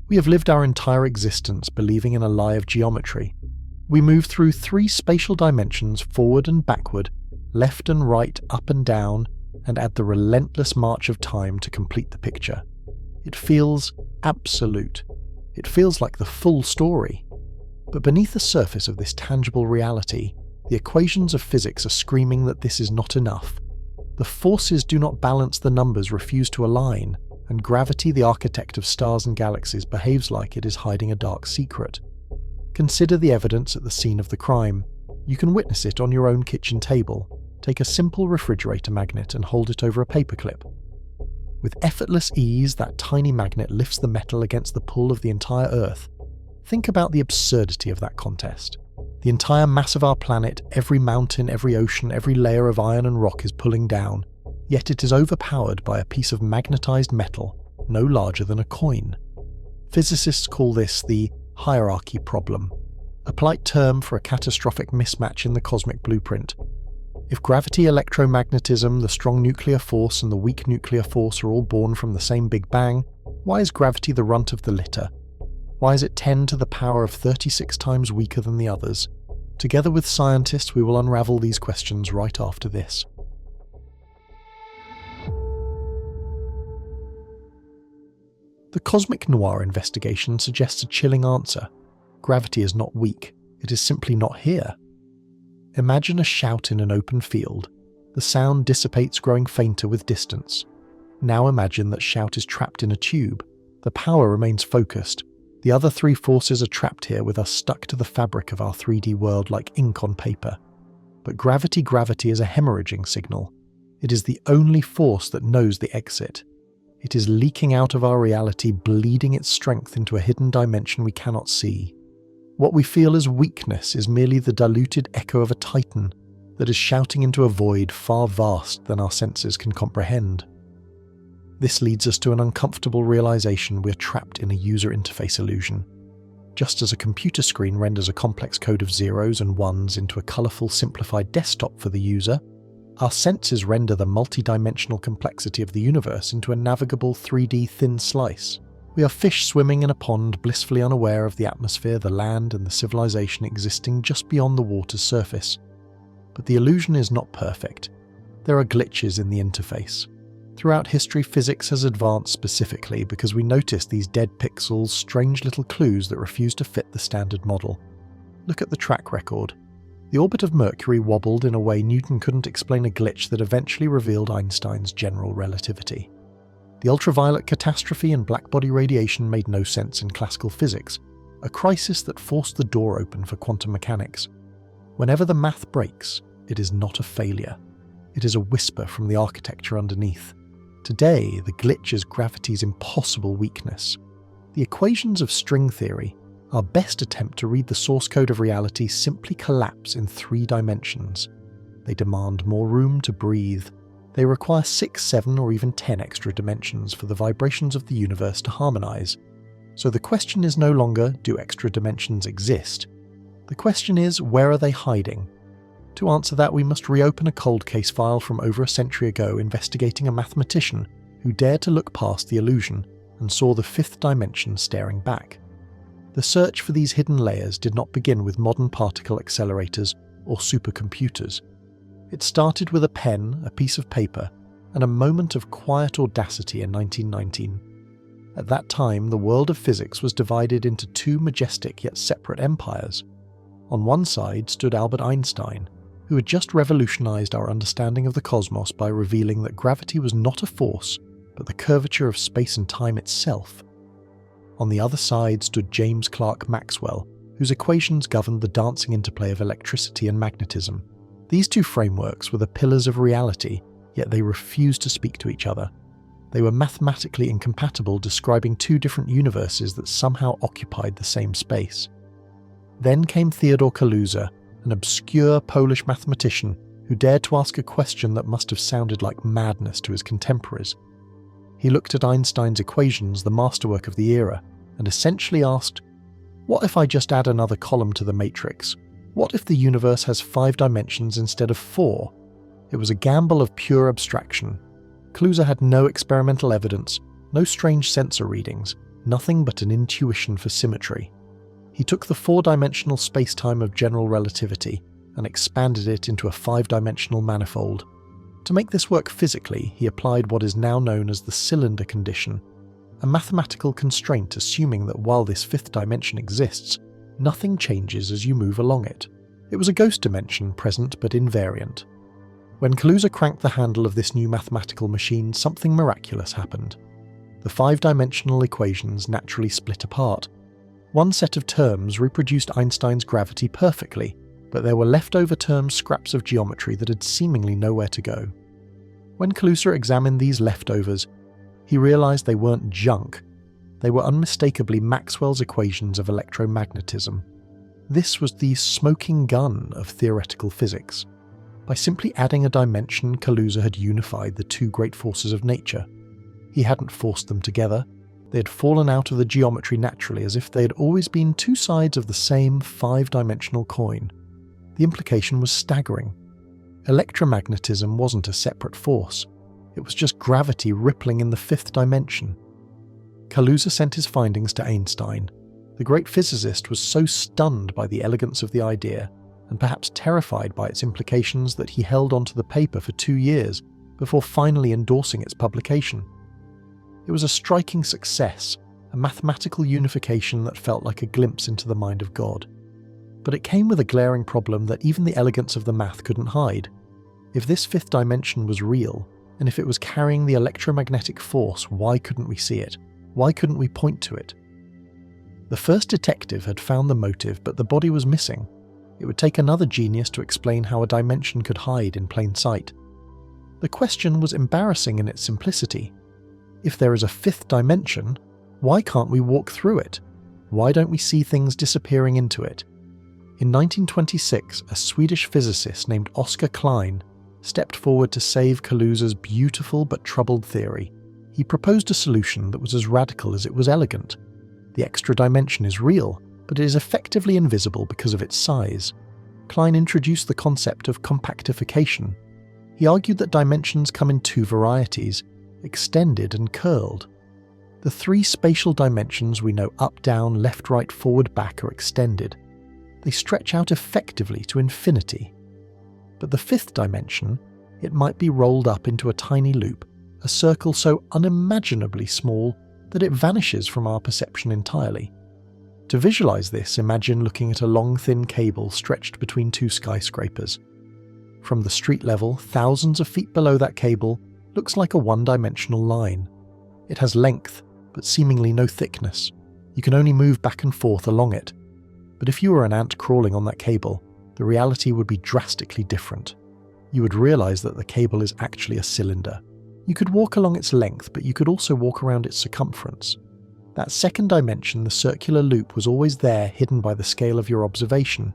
We have lived our entire existence believing in a lie of geometry. We move through 3 spatial dimensions forward and backward, left and right, up and down, and add the relentless march of time to complete the picture. It feels absolute. It feels like the full story. But beneath the surface of this tangible reality, the equations of physics are screaming that this is not enough. The forces do not balance, the numbers refuse to align, and gravity, the architect of stars and galaxies, behaves like it is hiding a dark secret. Consider the evidence at the scene of the crime. You can witness it on your own kitchen table. Take a simple refrigerator magnet and hold it over a paperclip. With effortless ease, that tiny magnet lifts the metal against the pull of the entire Earth. Think about the absurdity of that contest. The entire mass of our planet, every mountain, every ocean, every layer of iron and rock is pulling down, yet it is overpowered by a piece of magnetized metal no larger than a coin. Physicists call this the hierarchy problem, a polite term for a catastrophic mismatch in the cosmic blueprint. If gravity, electromagnetism, the strong nuclear force and the weak nuclear force are all born from the same Big Bang, why is gravity the runt of the litter? Why is it 10 to the power of 36 times weaker than the others? Together with scientists, we will unravel these questions right after this. The Cosmic Noir investigation suggests a chilling answer. Gravity is not weak, it is simply not here. Imagine a shout in an open field. The sound dissipates, growing fainter with distance. Now imagine that shout is trapped in a tube. The power remains focused. The other 3 forces are trapped here, with us stuck to the fabric of our 3D world like ink on paper. But gravity is a hemorrhaging signal. It is the only force that knows the exit. It is leaking out of our reality, bleeding its strength into a hidden dimension we cannot see. What we feel as weakness is merely the diluted echo of a titan that is shouting into a void far vast than our senses can comprehend. This leads us to an uncomfortable realization: we're trapped in a user interface illusion. Just as a computer screen renders a complex code of zeros and ones into a colorful, simplified desktop for the user, our senses render the multi-dimensional complexity of the universe into a navigable 3D thin slice. We are fish swimming in a pond, blissfully unaware of the atmosphere, the land, and the civilization existing just beyond the water's surface. But the illusion is not perfect. There are glitches in the interface. Throughout history, physics has advanced specifically because we notice these dead pixels, strange little clues that refuse to fit the standard model. Look at the track record. The orbit of Mercury wobbled in a way Newton couldn't explain, a glitch that eventually revealed Einstein's general relativity. The ultraviolet catastrophe and blackbody radiation made no sense in classical physics, a crisis that forced the door open for quantum mechanics. Whenever the math breaks, it is not a failure. It is a whisper from the architecture underneath. Today, the glitch is gravity's impossible weakness. The equations of string theory, our best attempt to read the source code of reality, simply collapse in 3 dimensions. They demand more room to breathe. They require 6, 7, or even 10 extra dimensions for the vibrations of the universe to harmonize. So the question is no longer, do extra dimensions exist? The question is, where are they hiding? To answer that, we must reopen a cold case file from over a century ago, investigating a mathematician who dared to look past the illusion and saw the 5th dimension staring back. The search for these hidden layers did not begin with modern particle accelerators or supercomputers. It started with a pen, a piece of paper, and a moment of quiet audacity in 1919. At that time, the world of physics was divided into 2 majestic yet separate empires. On one side stood Albert Einstein, who had just revolutionized our understanding of the cosmos by revealing that gravity was not a force, but the curvature of space and time itself. On the other side stood James Clerk Maxwell, whose equations governed the dancing interplay of electricity and magnetism. These 2 frameworks were the pillars of reality, yet they refused to speak to each other. They were mathematically incompatible, describing 2 different universes that somehow occupied the same space. Then came Theodore Kaluza, an obscure Polish mathematician who dared to ask a question that must have sounded like madness to his contemporaries. He looked at Einstein's equations, the masterwork of the era, and essentially asked, what if I just add another column to the matrix? What if the universe has 5 dimensions instead of 4? It was a gamble of pure abstraction. Kaluza had no experimental evidence, no strange sensor readings, nothing but an intuition for symmetry. He took the four-dimensional spacetime of general relativity and expanded it into a five-dimensional manifold. To make this work physically, he applied what is now known as the cylinder condition, a mathematical constraint assuming that while this fifth dimension exists, nothing changes as you move along it. It was a ghost dimension, present but invariant. When Kaluza cranked the handle of this new mathematical machine, something miraculous happened. The five-dimensional equations naturally split apart. One set of terms reproduced Einstein's gravity perfectly, but there were leftover terms, scraps of geometry that had seemingly nowhere to go. When Kaluza examined these leftovers, he realized they weren't junk. They were unmistakably Maxwell's equations of electromagnetism. This was the smoking gun of theoretical physics. By simply adding a dimension, Kaluza had unified the two great forces of nature. He hadn't forced them together. They had fallen out of the geometry naturally, as if they had always been two sides of the same five-dimensional coin. The implication was staggering. Electromagnetism wasn't a separate force. It was just gravity rippling in the fifth dimension. Kaluza sent his findings to Einstein. The great physicist was so stunned by the elegance of the idea, and perhaps terrified by its implications, that he held onto the paper for 2 years before finally endorsing its publication. It was a striking success, a mathematical unification that felt like a glimpse into the mind of God. But it came with a glaring problem that even the elegance of the math couldn't hide. If this fifth dimension was real, and if it was carrying the electromagnetic force, why couldn't we see it? Why couldn't we point to it? The first detective had found the motive, but the body was missing. It would take another genius to explain how a dimension could hide in plain sight. The question was embarrassing in its simplicity. If there is a fifth dimension, why can't we walk through it? Why don't we see things disappearing into it? In 1926, a Swedish physicist named Oskar Klein stepped forward to save Kaluza's beautiful but troubled theory. He proposed a solution that was as radical as it was elegant. The extra dimension is real, but it is effectively invisible because of its size. Klein introduced the concept of compactification. He argued that dimensions come in two varieties, extended and curled. The three spatial dimensions we know up, down, left, right, forward, back are extended. They stretch out effectively to infinity. But the fifth dimension, it might be rolled up into a tiny loop, a circle so unimaginably small that it vanishes from our perception entirely. To visualize this, imagine looking at a long, thin cable stretched between two skyscrapers. From the street level, thousands of feet below that cable looks like a one-dimensional line. It has length, but seemingly no thickness. You can only move back and forth along it. But if you were an ant crawling on that cable, the reality would be drastically different. You would realize that the cable is actually a cylinder. You could walk along its length, but you could also walk around its circumference. That second dimension, the circular loop, was always there, hidden by the scale of your observation.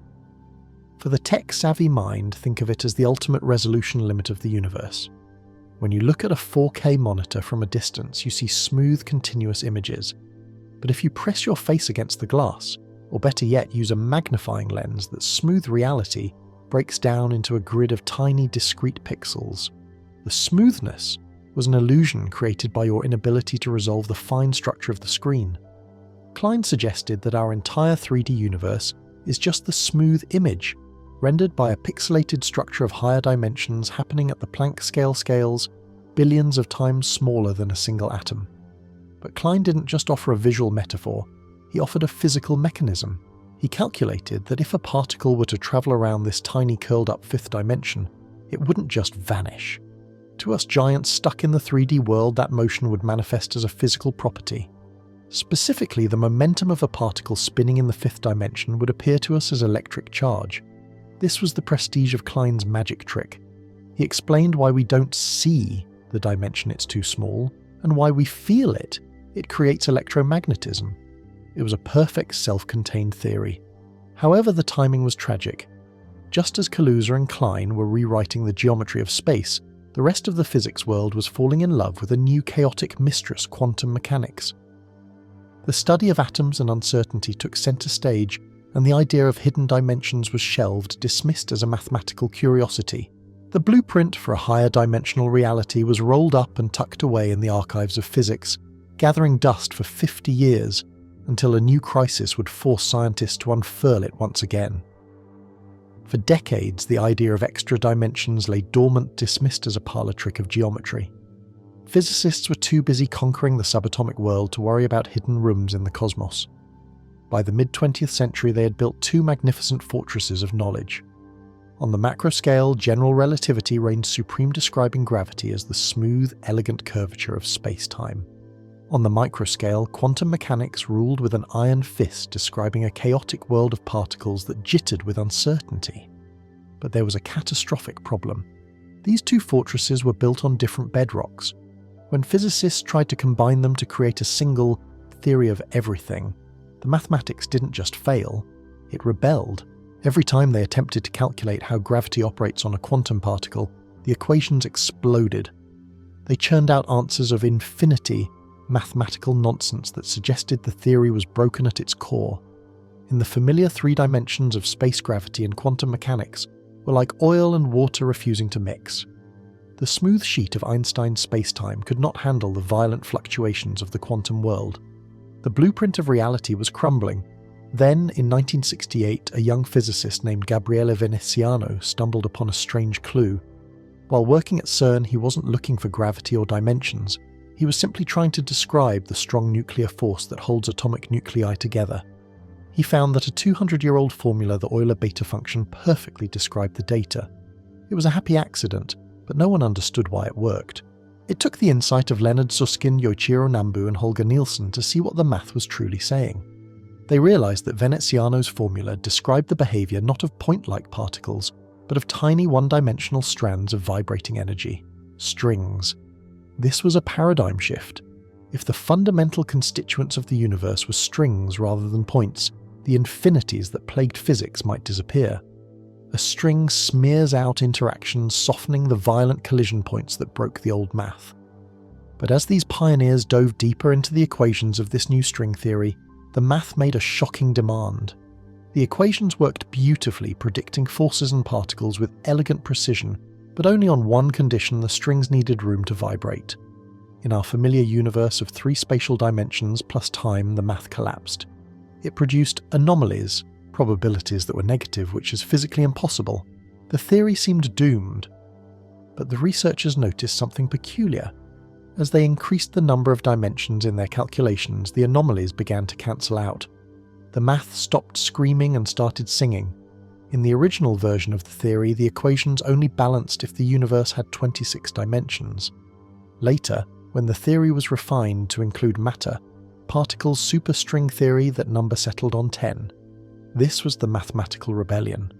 For the tech-savvy mind, think of it as the ultimate resolution limit of the universe. When you look at a 4K monitor from a distance, you see smooth, continuous images. But if you press your face against the glass, or better yet, use a magnifying lens, that smooth reality breaks down into a grid of tiny, discrete pixels. The smoothness was an illusion created by your inability to resolve the fine structure of the screen. Klein suggested that our entire 3D universe is just the smooth image, rendered by a pixelated structure of higher dimensions happening at the Planck scales, billions of times smaller than a single atom. But Klein didn't just offer a visual metaphor, he offered a physical mechanism. He calculated that if a particle were to travel around this tiny curled-up fifth dimension, it wouldn't just vanish. To us giants stuck in the 3D world, that motion would manifest as a physical property. Specifically, the momentum of a particle spinning in the fifth dimension would appear to us as electric charge. This was the prestige of Klein's magic trick. He explained why we don't see the dimension it's too small, and why we feel it. It creates electromagnetism. It was a perfect self-contained theory. However, the timing was tragic. Just as Kaluza and Klein were rewriting the geometry of space, the rest of the physics world was falling in love with a new chaotic mistress, quantum mechanics. The study of atoms and uncertainty took center stage, and the idea of hidden dimensions was shelved, dismissed as a mathematical curiosity. The blueprint for a higher dimensional reality was rolled up and tucked away in the archives of physics, gathering dust for 50 years until a new crisis would force scientists to unfurl it once again. For decades, the idea of extra dimensions lay dormant, dismissed as a parlor trick of geometry. Physicists were too busy conquering the subatomic world to worry about hidden rooms in the cosmos. By the mid-20th century, they had built two magnificent fortresses of knowledge. On the macro scale, general relativity reigned supreme, describing gravity as the smooth, elegant curvature of space-time. On the microscale, quantum mechanics ruled with an iron fist, describing a chaotic world of particles that jittered with uncertainty. But there was a catastrophic problem. These two fortresses were built on different bedrocks. When physicists tried to combine them to create a single theory of everything, the mathematics didn't just fail, it rebelled. Every time they attempted to calculate how gravity operates on a quantum particle, the equations exploded. They churned out answers of infinity, mathematical nonsense that suggested the theory was broken at its core. In the familiar three dimensions of space gravity and quantum mechanics were like oil and water refusing to mix. The smooth sheet of Einstein's spacetime could not handle the violent fluctuations of the quantum world. The blueprint of reality was crumbling. Then, in 1968, a young physicist named Gabriele Veneziano stumbled upon a strange clue. While working at CERN, he wasn't looking for gravity or dimensions. He was simply trying to describe the strong nuclear force that holds atomic nuclei together. He found that a 200-year-old formula, the Euler beta function, perfectly described the data. It was a happy accident, but no one understood why it worked. It took the insight of Leonard Susskind, Yoichiro Nambu and Holger Nielsen to see what the math was truly saying. They realized that Veneziano's formula described the behavior not of point-like particles, but of tiny one-dimensional strands of vibrating energy, strings. This was a paradigm shift. If the fundamental constituents of the universe were strings rather than points, the infinities that plagued physics might disappear. A string smears out interactions, softening the violent collision points that broke the old math. But as these pioneers dove deeper into the equations of this new string theory, the math made a shocking demand. The equations worked beautifully, predicting forces and particles with elegant precision, but only on one condition: the strings needed room to vibrate. In our familiar universe of three spatial dimensions plus time, the math collapsed. It produced anomalies, probabilities that were negative, which is physically impossible. The theory seemed doomed. But the researchers noticed something peculiar. As they increased the number of dimensions in their calculations, the anomalies began to cancel out. The math stopped screaming and started singing. In the original version of the theory, the equations only balanced if the universe had 26 dimensions. Later, when the theory was refined to include matter, particles superstring theory, that number settled on 10. This was the mathematical rebellion.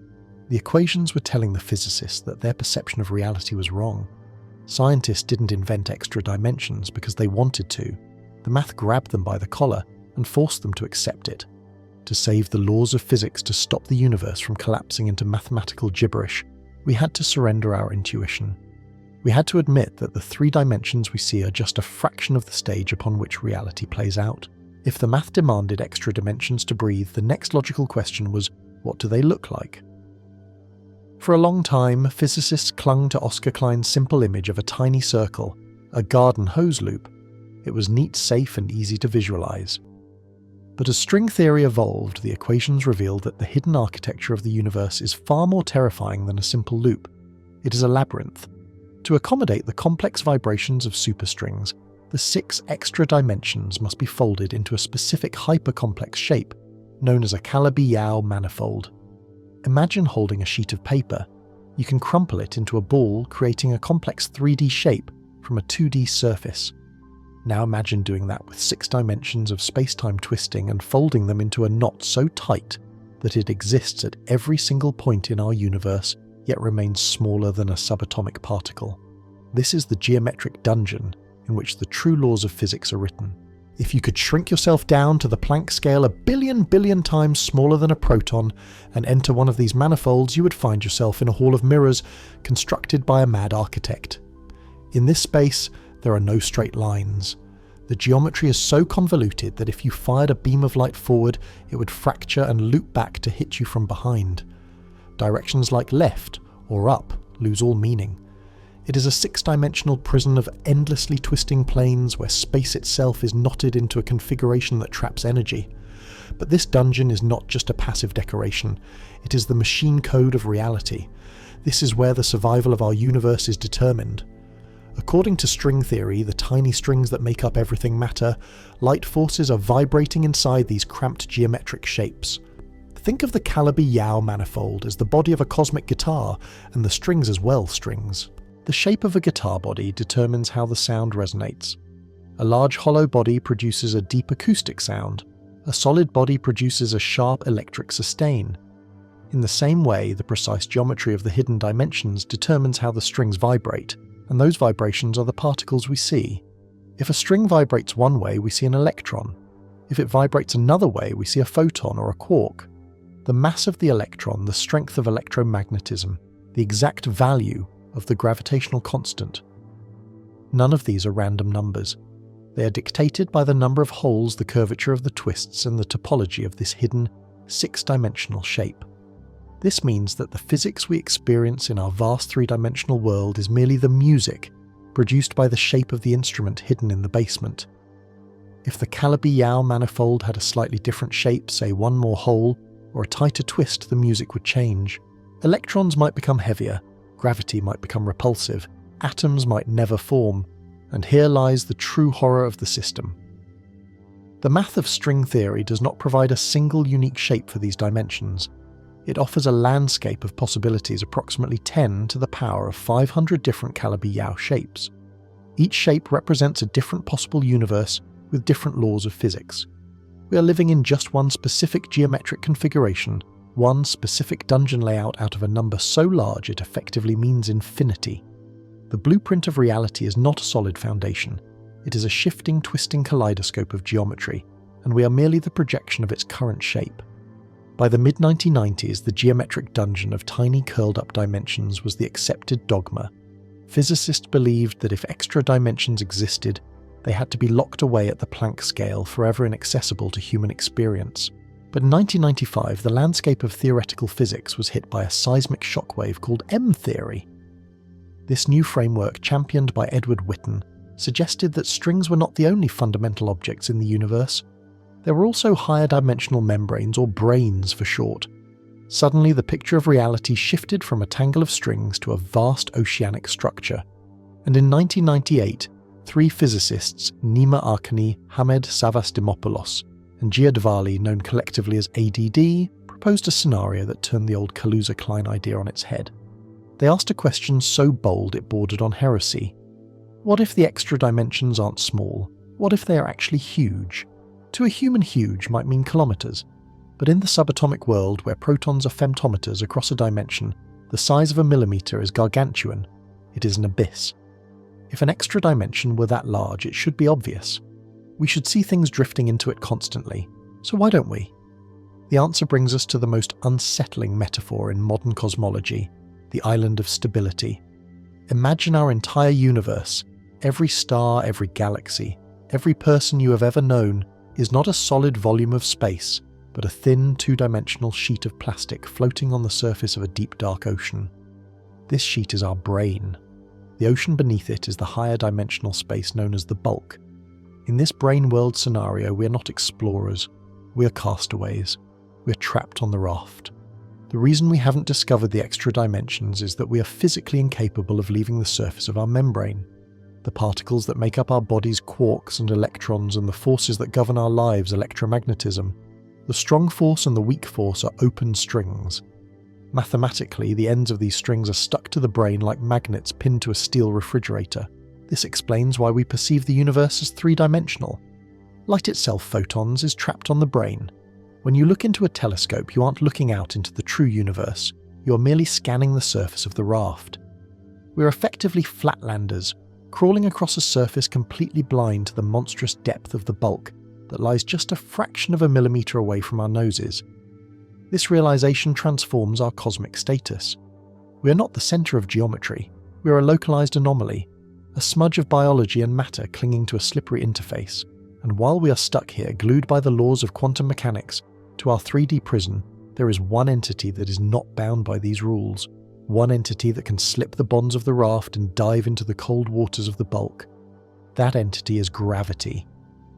The equations were telling the physicists that their perception of reality was wrong. Scientists didn't invent extra dimensions because they wanted to. The math grabbed them by the collar and forced them to accept it. To save the laws of physics, to stop the universe from collapsing into mathematical gibberish, we had to surrender our intuition. We had to admit that the three dimensions we see are just a fraction of the stage upon which reality plays out. If the math demanded extra dimensions to breathe, the next logical question was, what do they look like? For a long time, physicists clung to Oscar Klein's simple image of a tiny circle, a garden hose loop. It was neat, safe, and easy to visualize. But as string theory evolved, the equations revealed that the hidden architecture of the universe is far more terrifying than a simple loop. It is a labyrinth. To accommodate the complex vibrations of superstrings, the 6 extra dimensions must be folded into a specific hypercomplex shape, known as a Calabi-Yau manifold. Imagine holding a sheet of paper. You can crumple it into a ball, creating a complex 3D shape from a 2D surface. Now imagine doing that with 6 dimensions of space-time twisting and folding them into a knot so tight that it exists at every single point in our universe, yet remains smaller than a subatomic particle. This is the geometric dungeon in which the true laws of physics are written. If you could shrink yourself down to the Planck scale 1 billion times smaller than a proton and enter one of these manifolds, you would find yourself in a hall of mirrors constructed by a mad architect. In this space, there are no straight lines. The geometry is so convoluted that if you fired a beam of light forward, it would fracture and loop back to hit you from behind. Directions like left or up lose all meaning. It is a six-dimensional prison of endlessly twisting planes where space itself is knotted into a configuration that traps energy. But this dungeon is not just a passive decoration, it is the machine code of reality. This is where the survival of our universe is determined. According to string theory, the tiny strings that make up everything matter, light forces are vibrating inside these cramped geometric shapes. Think of the Calabi-Yau manifold as the body of a cosmic guitar, and the strings as well strings. The shape of a guitar body determines how the sound resonates. A large hollow body produces a deep acoustic sound. A solid body produces a sharp electric sustain. In the same way, the precise geometry of the hidden dimensions determines how the strings vibrate, and those vibrations are the particles we see. If a string vibrates one way, we see an electron. If it vibrates another way, we see a photon or a quark. The mass of the electron, the strength of electromagnetism, the exact value of the gravitational constant. None of these are random numbers. They are dictated by the number of holes, the curvature of the twists, and the topology of this hidden, six-dimensional shape. This means that the physics we experience in our vast three-dimensional world is merely the music produced by the shape of the instrument hidden in the basement. If the Calabi-Yau manifold had a slightly different shape, say one more hole, or a tighter twist, the music would change. Electrons might become heavier, gravity might become repulsive, atoms might never form, and here lies the true horror of the system. The math of string theory does not provide a single unique shape for these dimensions. It offers a landscape of possibilities approximately 10 to the power of 500 different Calabi-Yau shapes. Each shape represents a different possible universe with different laws of physics. We are living in just one specific geometric configuration, one specific dungeon layout out of a number so large it effectively means infinity. The blueprint of reality is not a solid foundation. It is a shifting, twisting kaleidoscope of geometry, and we are merely the projection of its current shape. By the mid-1990s, the geometric dungeon of tiny curled-up dimensions was the accepted dogma. Physicists believed that if extra dimensions existed, they had to be locked away at the Planck scale, forever inaccessible to human experience. But in 1995, the landscape of theoretical physics was hit by a seismic shockwave called M-theory. This new framework, championed by Edward Witten, suggested that strings were not the only fundamental objects in the universe. There were also higher dimensional membranes, or branes for short. Suddenly, the picture of reality shifted from a tangle of strings to a vast oceanic structure. And in 1998, three physicists, Nima Arkani, Hamed Savas-Dimopoulos, and Gia Dvali, known collectively as ADD, proposed a scenario that turned the old Kaluza-Klein idea on its head. They asked a question so bold it bordered on heresy. What if the extra dimensions aren't small? What if they are actually huge? To a human, huge might mean kilometers, but in the subatomic world where protons are femtometers across a dimension, the size of a millimeter is gargantuan. It is an abyss. If an extra dimension were that large, it should be obvious. We should see things drifting into it constantly, so why don't we? The answer brings us to the most unsettling metaphor in modern cosmology, the island of stability. Imagine our entire universe, every star, every galaxy, every person you have ever known, is not a solid volume of space, but a thin, two-dimensional sheet of plastic floating on the surface of a deep, dark ocean. This sheet is our brain. The ocean beneath it is the higher dimensional space known as the bulk. In this brain world scenario, we are not explorers. We are castaways. We are trapped on the raft. The reason we haven't discovered the extra dimensions is that we are physically incapable of leaving the surface of our membrane. The particles that make up our bodies, quarks and electrons, and the forces that govern our lives, electromagnetism. The strong force and the weak force are open strings. Mathematically, the ends of these strings are stuck to the brain like magnets pinned to a steel refrigerator. This explains why we perceive the universe as three-dimensional. Light itself, photons, is trapped on the brain. When you look into a telescope, you aren't looking out into the true universe. You are merely scanning the surface of the raft. We are effectively flatlanders, crawling across a surface completely blind to the monstrous depth of the bulk that lies just a fraction of a millimeter away from our noses. This realization transforms our cosmic status. We are not the center of geometry. We are a localized anomaly, a smudge of biology and matter clinging to a slippery interface. And while we are stuck here, glued by the laws of quantum mechanics to our 3D prison, there is one entity that is not bound by these rules. One entity that can slip the bonds of the raft and dive into the cold waters of the bulk. That entity is gravity.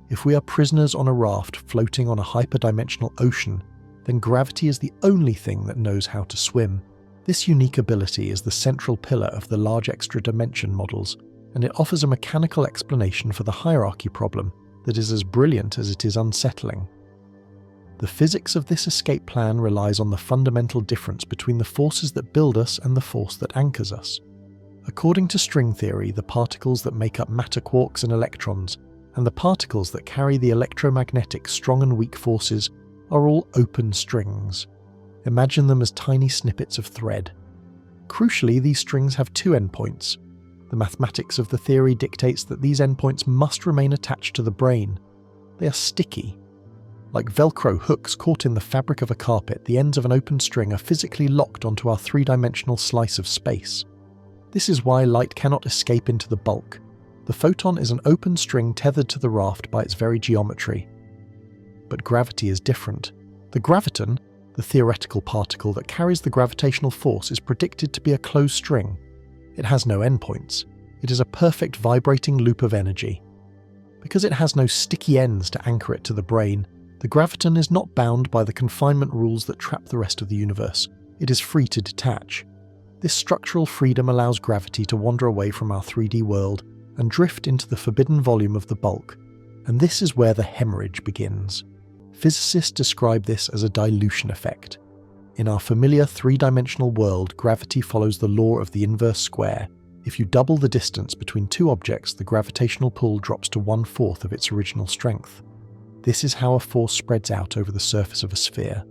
If we are prisoners on a raft floating on a hyperdimensional ocean, then gravity is the only thing that knows how to swim. This unique ability is the central pillar of the large extra dimension models, and it offers a mechanical explanation for the hierarchy problem that is as brilliant as it is unsettling. The physics of this escape plan relies on the fundamental difference between the forces that build us and the force that anchors us. According to string theory, the particles that make up matter quarks and electrons, and the particles that carry the electromagnetic strong and weak forces are all open strings. Imagine them as tiny snippets of thread. Crucially, these strings have two endpoints. The mathematics of the theory dictates that these endpoints must remain attached to the brane. They are sticky. Like Velcro hooks caught in the fabric of a carpet, the ends of an open string are physically locked onto our three-dimensional slice of space. This is why light cannot escape into the bulk. The photon is an open string tethered to the raft by its very geometry. But gravity is different. The graviton, the theoretical particle that carries the gravitational force, is predicted to be a closed string. It has no endpoints. It is a perfect vibrating loop of energy. Because it has no sticky ends to anchor it to the brane, the graviton is not bound by the confinement rules that trap the rest of the universe. It is free to detach. This structural freedom allows gravity to wander away from our 3D world and drift into the forbidden volume of the bulk. And this is where the hemorrhage begins. Physicists describe this as a dilution effect. In our familiar three-dimensional world, gravity follows the law of the inverse square. If you double the distance between two objects, the gravitational pull drops to 1/4 of its original strength. This is how a force spreads out over the surface of a sphere.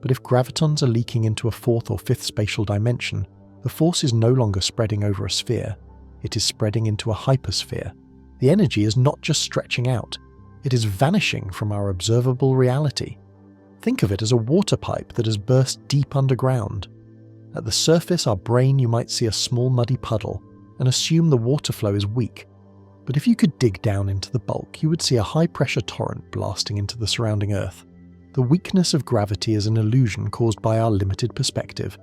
But if gravitons are leaking into a fourth or fifth spatial dimension, the force is no longer spreading over a sphere. It is spreading into a hypersphere. The energy is not just stretching out, it is vanishing from our observable reality. Think of it as a water pipe that has burst deep underground. At the surface, our brane, you might see a small muddy puddle and assume the water flow is weak. But if you could dig down into the bulk, you would see a high-pressure torrent blasting into the surrounding Earth. The weakness of gravity is an illusion caused by our limited perspective.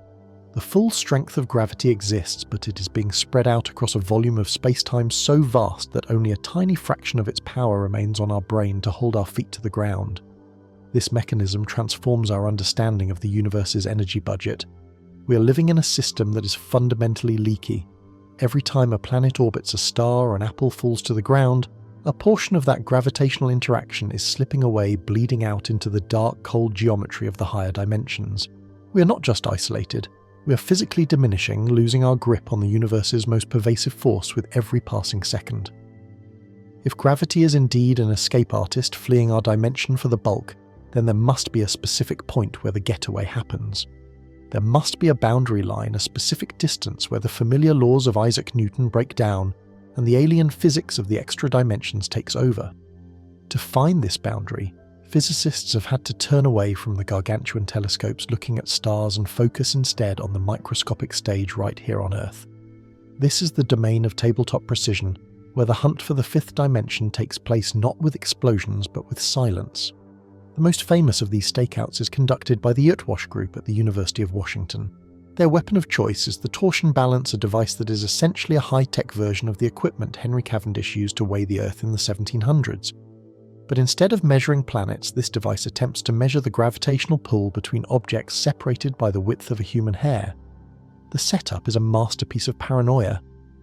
The full strength of gravity exists, but it is being spread out across a volume of space-time so vast that only a tiny fraction of its power remains on our brane to hold our feet to the ground. This mechanism transforms our understanding of the universe's energy budget. We are living in a system that is fundamentally leaky. Every time a planet orbits a star or an apple falls to the ground, a portion of that gravitational interaction is slipping away, bleeding out into the dark, cold geometry of the higher dimensions. We are not just isolated. We are physically diminishing, losing our grip on the universe's most pervasive force with every passing second. If gravity is indeed an escape artist fleeing our dimension for the bulk, then there must be a specific point where the getaway happens. There must be a boundary line, a specific distance where the familiar laws of Isaac Newton break down and the alien physics of the extra dimensions takes over. To find this boundary, physicists have had to turn away from the gargantuan telescopes looking at stars and focus instead on the microscopic stage right here on Earth. This is the domain of tabletop precision, where the hunt for the fifth dimension takes place not with explosions but with silence. The most famous of these stakeouts is conducted by the Earthwash group at the University of Washington. Their weapon of choice is the torsion balance, a device that is essentially a high-tech version of the equipment Henry Cavendish used to weigh the Earth in the 1700s. But instead of measuring planets, this device attempts to measure the gravitational pull between objects separated by the width of a human hair. The setup is a masterpiece of paranoia.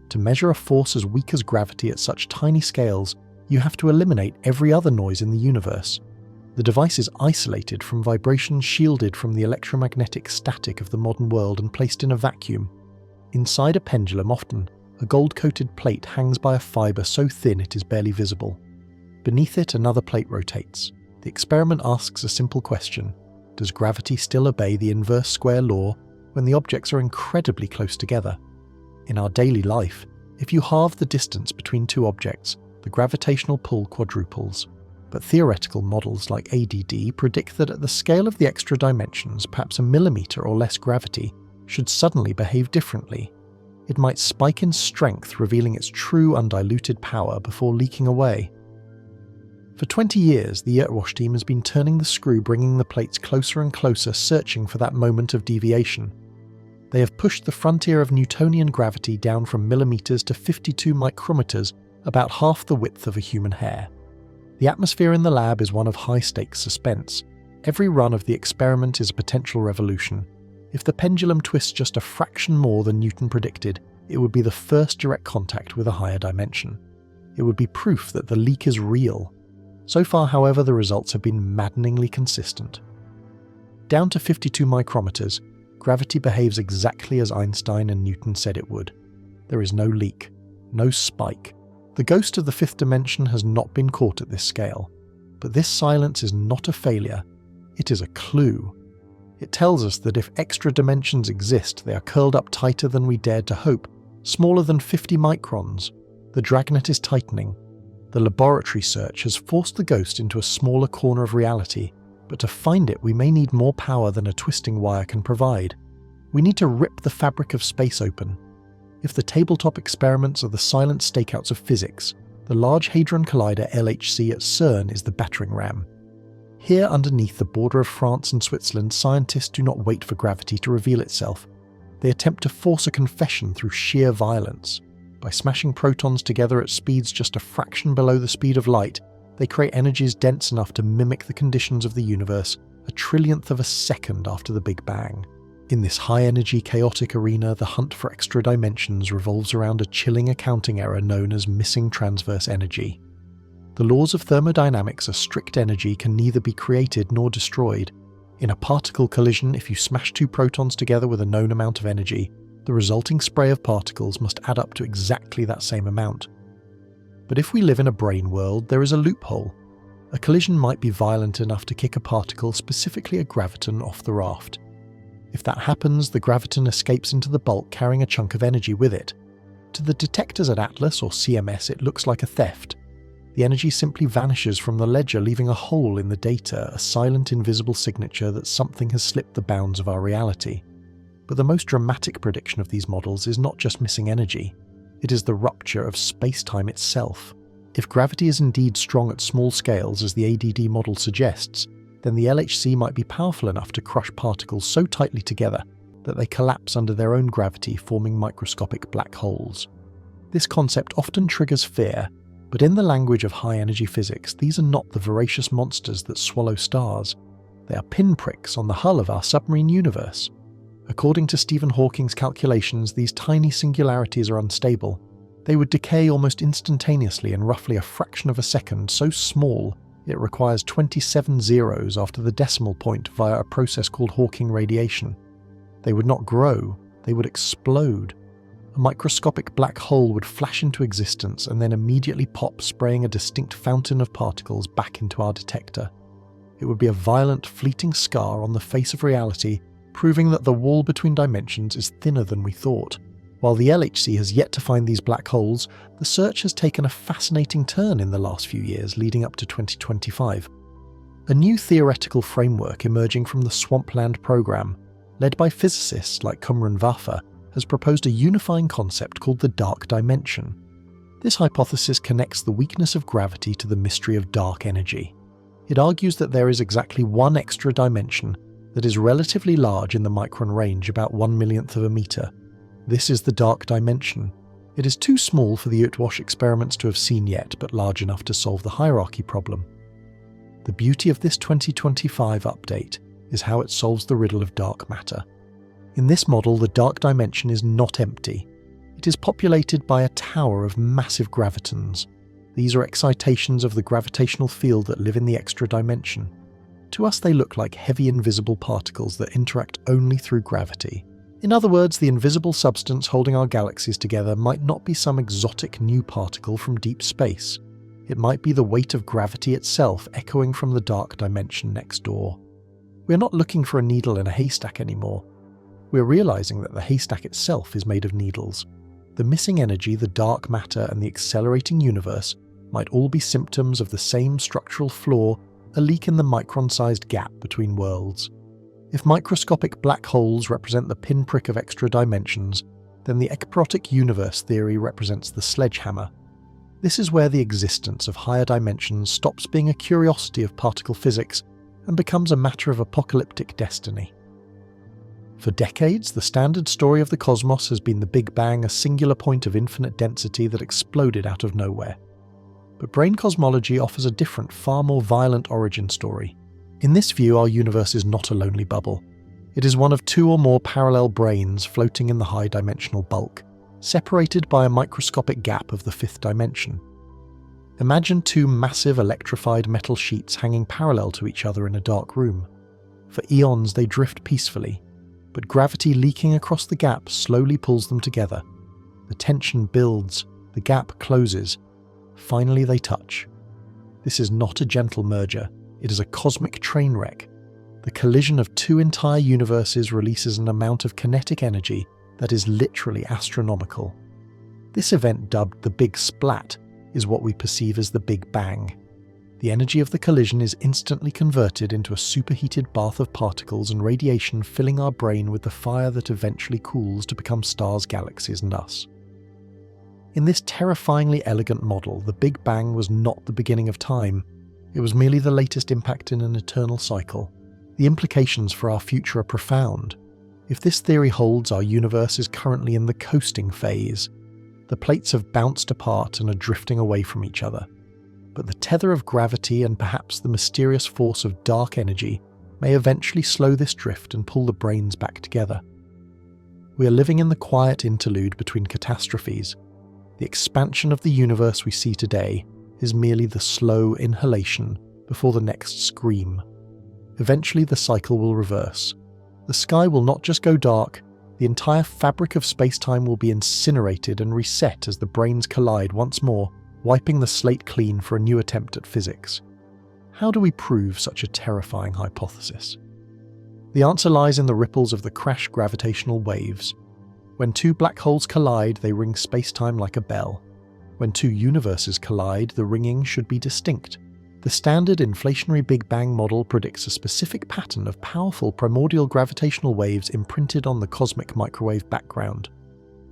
To measure a force as weak as gravity at such tiny scales, you have to eliminate every other noise in the universe. The device is isolated from vibrations, shielded from the electromagnetic static of the modern world, and placed in a vacuum. Inside a pendulum, often, a gold-coated plate hangs by a fibre so thin it is barely visible. Beneath it, another plate rotates. The experiment asks a simple question: does gravity still obey the inverse square law when the objects are incredibly close together? In our daily life, if you halve the distance between two objects, the gravitational pull quadruples. But theoretical models like ADD predict that at the scale of the extra dimensions, perhaps a millimetre or less gravity should suddenly behave differently. It might spike in strength, revealing its true undiluted power before leaking away. For 20 years, the Earthwash team has been turning the screw, bringing the plates closer and closer, searching for that moment of deviation. They have pushed the frontier of Newtonian gravity down from millimeters to 52 micrometers, about half the width of a human hair. The atmosphere in the lab is one of high-stakes suspense. Every run of the experiment is a potential revolution. If the pendulum twists just a fraction more than Newton predicted, it would be the first direct contact with a higher dimension. It would be proof that the leak is real. So far, however, the results have been maddeningly consistent. Down to 52 micrometers, gravity behaves exactly as Einstein and Newton said it would. There is no leak, no spike. The ghost of the fifth dimension has not been caught at this scale. But this silence is not a failure, it is a clue. It tells us that if extra dimensions exist, they are curled up tighter than we dared to hope, smaller than 50 microns. The dragnet is tightening. The laboratory search has forced the ghost into a smaller corner of reality, but to find it we may need more power than a twisting wire can provide. We need to rip the fabric of space open. If the tabletop experiments are the silent stakeouts of physics, the Large Hadron Collider LHC at CERN is the battering ram. Here underneath the border of France and Switzerland, scientists do not wait for gravity to reveal itself. They attempt to force a confession through sheer violence. By smashing protons together at speeds just a fraction below the speed of light, they create energies dense enough to mimic the conditions of the universe a trillionth of a second after the Big Bang. In this high-energy, chaotic arena, the hunt for extra dimensions revolves around a chilling accounting error known as missing transverse energy. The laws of thermodynamics are strict. Energy can neither be created nor destroyed. In a particle collision, if you smash two protons together with a known amount of energy, the resulting spray of particles must add up to exactly that same amount. But if we live in a brane world, there is a loophole. A collision might be violent enough to kick a particle, specifically a graviton, off the raft. If that happens, the graviton escapes into the bulk carrying a chunk of energy with it. To the detectors at Atlas or CMS, it looks like a theft. The energy simply vanishes from the ledger, leaving a hole in the data, a silent, invisible signature that something has slipped the bounds of our reality. But the most dramatic prediction of these models is not just missing energy. It is the rupture of space-time itself. If gravity is indeed strong at small scales, as the ADD model suggests, then the LHC might be powerful enough to crush particles so tightly together that they collapse under their own gravity, forming microscopic black holes. This concept often triggers fear, but in the language of high-energy physics, these are not the voracious monsters that swallow stars. They are pinpricks on the hull of our submarine universe. According to Stephen Hawking's calculations, these tiny singularities are unstable. They would decay almost instantaneously in roughly a fraction of a second, so small it requires 27 zeros after the decimal point via a process called Hawking radiation. They would not grow, they would explode. A microscopic black hole would flash into existence and then immediately pop, spraying a distinct fountain of particles back into our detector. It would be a violent, fleeting scar on the face of reality, proving that the wall between dimensions is thinner than we thought. While the LHC has yet to find these black holes, the search has taken a fascinating turn in the last few years, leading up to 2025. A new theoretical framework emerging from the Swampland program, led by physicists like Qumran Vafa, has proposed a unifying concept called the dark dimension. This hypothesis connects the weakness of gravity to the mystery of dark energy. It argues that there is exactly one extra dimension that is relatively large in the micron range, about 1/millionth of a meter. This is the dark dimension. It is too small for the Uitwash experiments to have seen yet, but large enough to solve the hierarchy problem. The beauty of this 2025 update is how it solves the riddle of dark matter. In this model, the dark dimension is not empty. It is populated by a tower of massive gravitons. These are excitations of the gravitational field that live in the extra dimension. To us, they look like heavy invisible particles that interact only through gravity. In other words, the invisible substance holding our galaxies together might not be some exotic new particle from deep space. It might be the weight of gravity itself echoing from the dark dimension next door. We're not looking for a needle in a haystack anymore. We're realizing that the haystack itself is made of needles. The missing energy, the dark matter, and the accelerating universe might all be symptoms of the same structural flaw, a leak in the micron-sized gap between worlds. If microscopic black holes represent the pinprick of extra dimensions, then the ekpyrotic universe theory represents the sledgehammer. This is where the existence of higher dimensions stops being a curiosity of particle physics and becomes a matter of apocalyptic destiny. For decades, the standard story of the cosmos has been the Big Bang, a singular point of infinite density that exploded out of nowhere. But brane cosmology offers a different, far more violent origin story. In this view, our universe is not a lonely bubble. It is one of two or more parallel branes floating in the high-dimensional bulk, separated by a microscopic gap of the fifth dimension. Imagine two massive electrified metal sheets hanging parallel to each other in a dark room. For eons they drift peacefully, but gravity leaking across the gap slowly pulls them together. The tension builds, the gap closes. Finally they touch. This is not a gentle merger, it is a cosmic train wreck. The collision of two entire universes releases an amount of kinetic energy that is literally astronomical. This event, dubbed the Big Splat, is what we perceive as the Big Bang. The energy of the collision is instantly converted into a superheated bath of particles and radiation, filling our brane with the fire that eventually cools to become stars, galaxies, and us. In this terrifyingly elegant model, the Big Bang was not the beginning of time. It was merely the latest impact in an eternal cycle. The implications for our future are profound. If this theory holds, our universe is currently in the coasting phase. The plates have bounced apart and are drifting away from each other. But the tether of gravity and perhaps the mysterious force of dark energy may eventually slow this drift and pull the branes back together. We are living in the quiet interlude between catastrophes. The expansion of the universe we see today is merely the slow inhalation before the next scream. Eventually the cycle will reverse. The sky will not just go dark, the entire fabric of space-time will be incinerated and reset as the branes collide once more, wiping the slate clean for a new attempt at physics. How do we prove such a terrifying hypothesis? The answer lies in the ripples of the crash gravitational waves. When two black holes collide, they ring space-time like a bell. When two universes collide, the ringing should be distinct. The standard inflationary Big Bang model predicts a specific pattern of powerful primordial gravitational waves imprinted on the cosmic microwave background.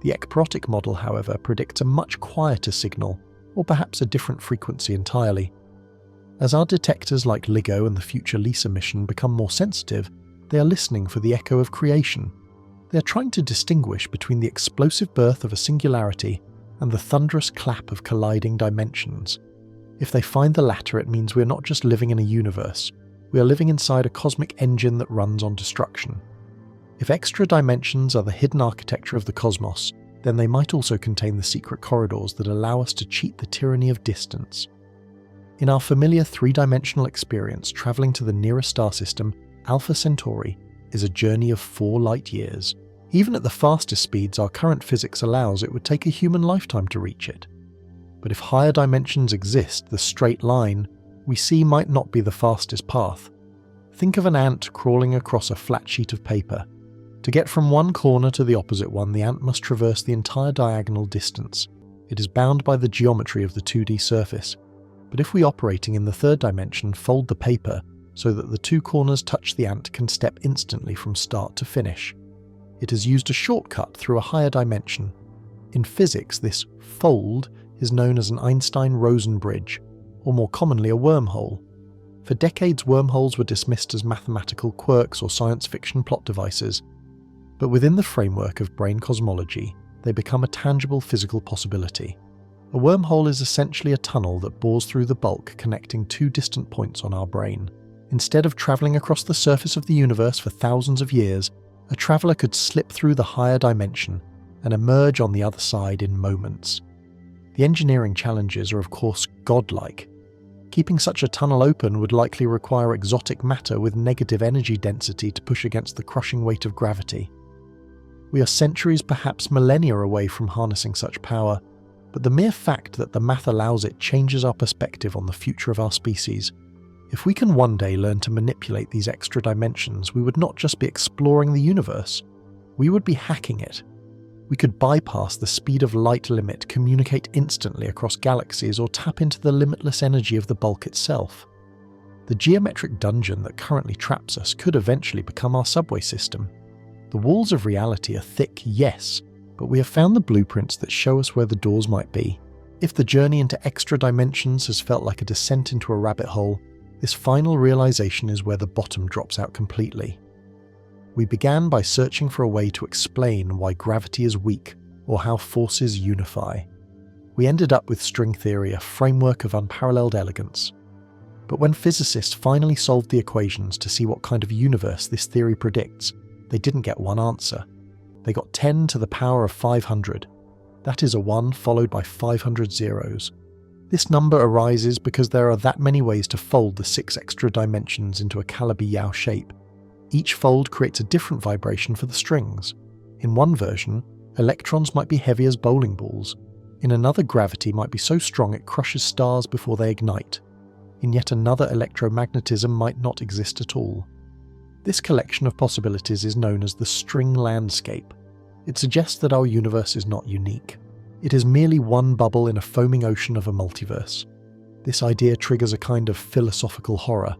The ekpyrotic model, however, predicts a much quieter signal, or perhaps a different frequency entirely. As our detectors like LIGO and the future LISA mission become more sensitive, they are listening for the echo of creation. They are trying to distinguish between the explosive birth of a singularity and the thunderous clap of colliding dimensions. If they find the latter, it means we are not just living in a universe, we are living inside a cosmic engine that runs on destruction. If extra dimensions are the hidden architecture of the cosmos, then they might also contain the secret corridors that allow us to cheat the tyranny of distance. In our familiar three-dimensional experience, travelling to the nearest star system, Alpha Centauri, is a journey of 4 light years. Even at the fastest speeds our current physics allows, it would take a human lifetime to reach it. But if higher dimensions exist, the straight line we see might not be the fastest path. Think of an ant crawling across a flat sheet of paper. To get from one corner to the opposite one, the ant must traverse the entire diagonal distance. It is bound by the geometry of the 2D surface. But if we, operating in the third dimension, fold the paper so that the two corners touch, the ant can step instantly from start to finish. It has used a shortcut through a higher dimension. In physics, this fold is known as an Einstein-Rosen bridge, or more commonly a wormhole. For decades, wormholes were dismissed as mathematical quirks or science fiction plot devices. But within the framework of brane cosmology, they become a tangible physical possibility. A wormhole is essentially a tunnel that bores through the bulk, connecting two distant points on our brane. Instead of travelling across the surface of the universe for thousands of years, a traveller could slip through the higher dimension and emerge on the other side in moments. The engineering challenges are of course godlike. Keeping such a tunnel open would likely require exotic matter with negative energy density to push against the crushing weight of gravity. We are centuries, perhaps millennia away from harnessing such power, but the mere fact that the math allows it changes our perspective on the future of our species. If we can one day learn to manipulate these extra dimensions, we would not just be exploring the universe, we would be hacking it. We could bypass the speed of light limit, communicate instantly across galaxies, or tap into the limitless energy of the bulk itself. The geometric dungeon that currently traps us could eventually become our subway system. The walls of reality are thick, yes, but we have found the blueprints that show us where the doors might be. If the journey into extra dimensions has felt like a descent into a rabbit hole, this final realization is where the bottom drops out completely. We began by searching for a way to explain why gravity is weak or how forces unify. We ended up with string theory, a framework of unparalleled elegance. But when physicists finally solved the equations to see what kind of universe this theory predicts, they didn't get one answer. They got 10 to the power of 500. That is a 1 followed by 500 zeros. This number arises because there are that many ways to fold the 6 extra dimensions into a Calabi-Yau shape. Each fold creates a different vibration for the strings. In one version, electrons might be heavy as bowling balls. In another, gravity might be so strong it crushes stars before they ignite. In yet another, electromagnetism might not exist at all. This collection of possibilities is known as the string landscape. It suggests that our universe is not unique. It is merely one bubble in a foaming ocean of a multiverse. This idea triggers a kind of philosophical horror.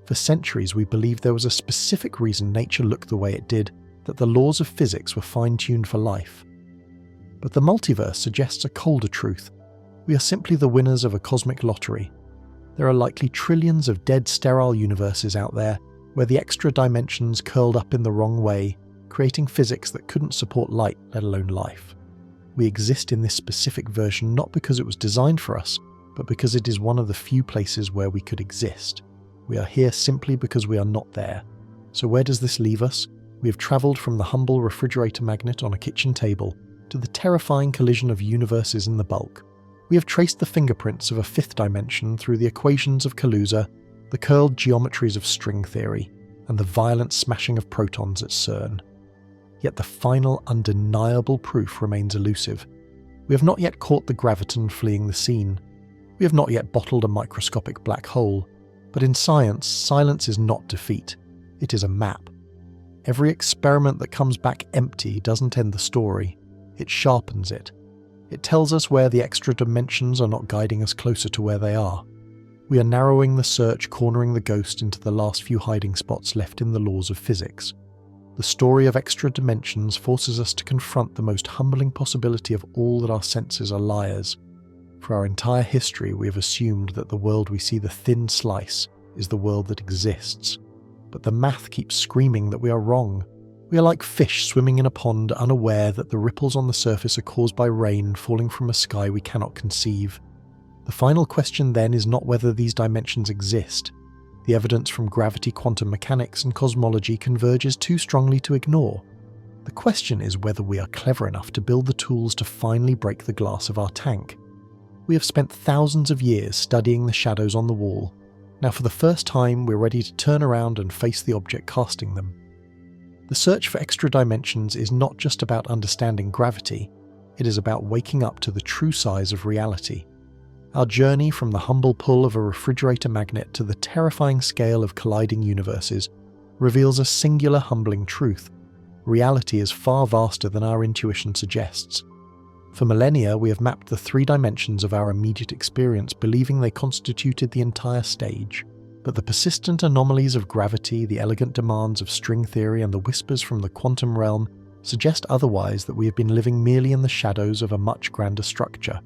For centuries we believed there was a specific reason nature looked the way it did, that the laws of physics were fine-tuned for life. But the multiverse suggests a colder truth. We are simply the winners of a cosmic lottery. There are likely trillions of dead, sterile universes out there where the extra dimensions curled up in the wrong way, creating physics that couldn't support light, let alone life. We exist in this specific version not because it was designed for us, but because it is one of the few places where we could exist. We are here simply because we are not there. So where does this leave us? We have travelled from the humble refrigerator magnet on a kitchen table to the terrifying collision of universes in the bulk. We have traced the fingerprints of a 5th dimension through the equations of Kaluza, the curled geometries of string theory, and the violent smashing of protons at CERN. Yet the final, undeniable proof remains elusive. We have not yet caught the graviton fleeing the scene. We have not yet bottled a microscopic black hole. But in science, silence is not defeat. It is a map. Every experiment that comes back empty doesn't end the story. It sharpens it. It tells us where the extra dimensions are not guiding us closer to where they are. We are narrowing the search, cornering the ghost into the last few hiding spots left in the laws of physics. The story of extra dimensions forces us to confront the most humbling possibility of all, that our senses are liars. For our entire history, we have assumed that the world we see, the thin slice, is the world that exists. But the math keeps screaming that we are wrong. We are like fish swimming in a pond, unaware that the ripples on the surface are caused by rain falling from a sky we cannot conceive. The final question then is not whether these dimensions exist. The evidence from gravity, quantum mechanics, and cosmology converges too strongly to ignore. The question is whether we are clever enough to build the tools to finally break the glass of our tank. We have spent thousands of years studying the shadows on the wall. Now for the first time, we're ready to turn around and face the object casting them. The search for extra dimensions is not just about understanding gravity, it is about waking up to the true size of reality. Our journey from the humble pull of a refrigerator magnet to the terrifying scale of colliding universes reveals a singular, humbling truth. Reality is far vaster than our intuition suggests. For millennia, we have mapped the 3 dimensions of our immediate experience, believing they constituted the entire stage. But the persistent anomalies of gravity, the elegant demands of string theory, and the whispers from the quantum realm suggest otherwise, that we have been living merely in the shadows of a much grander structure.